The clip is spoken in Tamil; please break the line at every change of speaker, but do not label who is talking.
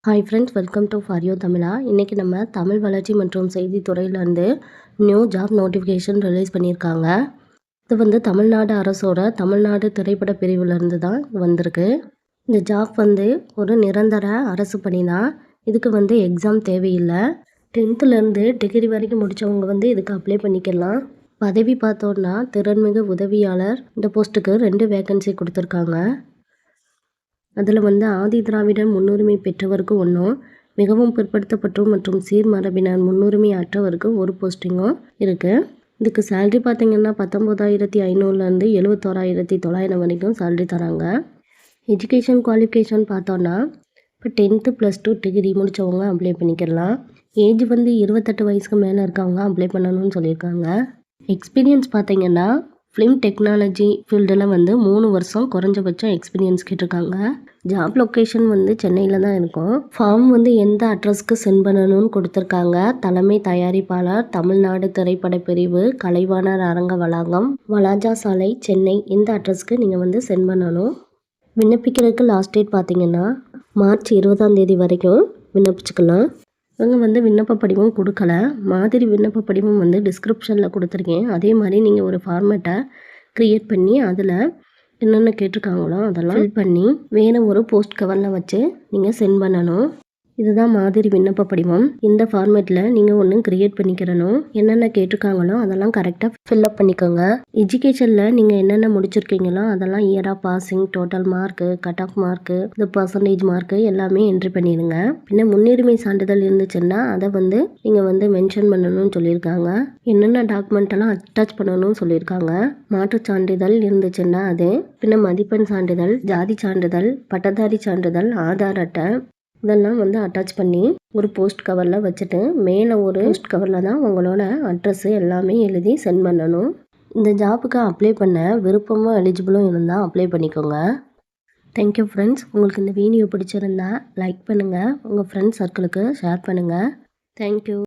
Hi friends, welcome to for you தமிழா. இன்றைக்கி நம்ம தமிழ் வளர்ச்சி மற்றும் செய்தித்துறையிலேருந்து நியூ ஜாப் நோட்டிஃபிகேஷன் ரிலீஸ் பண்ணியிருக்காங்க. இது வந்து தமிழ்நாடு அரசோட தமிழ்நாடு திரைப்பட பிரிவிலேருந்து தான் வந்திருக்கு. இந்த ஜாப் வந்து ஒரு நிரந்தர அரசு பணி தான். இதுக்கு வந்து எக்ஸாம் தேவையில்லை. 10th டிகிரி வரைக்கும் முடித்தவங்க வந்து இதுக்கு அப்ளை பண்ணிக்கலாம். பதவி பார்த்தோன்னா திறன்மிகு உதவியாளர். இந்த போஸ்ட்டுக்கு 2 வேகன்சி கொடுத்துருக்காங்க. அதில் வந்து ஆதி திராவிடர் முன்னுரிமை பெற்றவருக்கு ஒன்றும், மிகவும் பிற்படுத்தப்பட்டோர் மற்றும் சீர்மரபினர் முன்னுரிமை அற்றவருக்கு ஒரு போஸ்டிங்கும் இருக்குது. இதுக்கு சேலரி பார்த்திங்கன்னா 19,500லேருந்து 71,900 வரைக்கும் சேலரி தராங்க. எஜுகேஷன் குவாலிஃபிகேஷன் பார்த்தோன்னா இப்போ 10th +2 டிகிரி முடித்தவங்க அப்ளை பண்ணிக்கலாம். ஏஜ் வந்து 28 வயசுக்கு மேலே இருக்கவங்க அப்ளை பண்ணணும்னு சொல்லியிருக்காங்க. எக்ஸ்பீரியன்ஸ் பார்த்திங்கன்னா ஃபிலிம் டெக்னாலஜி ஃபீல்டில் வந்து 3 வருஷம் குறைஞ்சபட்சம் எக்ஸ்பீரியன்ஸ் கேட்டிருக்காங்க. ஜாப் லொக்கேஷன் வந்து சென்னையில் தான் இருக்கும். ஃபார்ம் வந்து எந்த அட்ரஸ்க்கு சென்ட் பண்ணணும்னு கொடுத்துருக்காங்க. தலைமை தயாரிப்பாளர், தமிழ்நாடு திரைப்பட பிரிவு, கலைவாணர் அரங்க வளாகம், வளாஜா சாலை, சென்னை. இந்த அட்ரஸ்க்கு நீங்கள் வந்து சென்ட் பண்ணணும். விண்ணப்பிக்கிறதுக்கு லாஸ்ட் டேட் பார்த்தீங்கன்னா மார்ச் 20 வரைக்கும் விண்ணப்பிச்சுக்கலாம். இவங்க வந்து விண்ணப்ப படிவம் கொடுக்கல. மாதிரி விண்ணப்ப படிவம் வந்து டிஸ்கிரிப்ஷனில் கொடுத்துருக்கேன். அதே மாதிரி நீங்கள் ஒரு ஃபார்மேட்டை க்ரியேட் பண்ணி அதில் என்னென்ன கேட்டிருக்காங்களோ அதெல்லாம் ஃபில் பண்ணி வேறு ஒரு போஸ்ட் கவரில் வச்சு நீங்கள் சென்ட் பண்ணணும். இதுதான் மாதிரி விண்ணப்ப படிவம். இந்த ஃபார்மேட்டில் நீங்கள் ஒன்று க்ரியேட் பண்ணிக்கிறணும். என்னென்ன கேட்டிருக்காங்களோ அதெல்லாம் கரெக்டாக ஃபில்அப் பண்ணிக்கோங்க. எஜுகேஷனில் நீங்கள் என்னென்ன முடிச்சிருக்கீங்களோ அதெல்லாம் year of passing, total mark, cut off mark, இந்த பர்சன்டேஜ் மார்க்கு எல்லாமே என்ட்ரி பண்ணிடுங்க. பின்ன முன்னுரிமை சான்றிதழ் இருந்துச்சுன்னா அதை வந்து நீங்கள் வந்து மென்ஷன் பண்ணணும்னு சொல்லியிருக்காங்க. என்னென்ன டாக்குமெண்ட்டெல்லாம் அட்டாச் பண்ணணும்னு சொல்லியிருக்காங்க. மாற்றுச் சான்றிதழ் இருந்துச்சுன்னா அது, பின்ன மதிப்பெண் சான்றிதழ், ஜாதி சான்றிதழ், பட்டதாரி சான்றிதழ், ஆதார் அட்டை இதெல்லாம் வந்து அட்டாச் பண்ணி ஒரு போஸ்ட் கவரில் வச்சுட்டு மேலே ஒரு போஸ்ட் கவரில் தான் உங்களோட அட்ரஸ்ஸு எல்லாமே எழுதி சென்ட் பண்ணணும். இந்த ஜாப்புக்கு அப்ளை பண்ண விருப்பமும் எலிஜிபிளும் இருந்தால் அப்ளை பண்ணிக்கோங்க. Thank you friends. உங்களுக்கு இந்த வீடியோ பிடிச்சிருந்தா லைக் பண்ணுங்கள், உங்கள் ஃப்ரெண்ட்ஸ் சர்க்கிளுக்கு ஷேர் பண்ணுங்கள். தேங்க்யூ.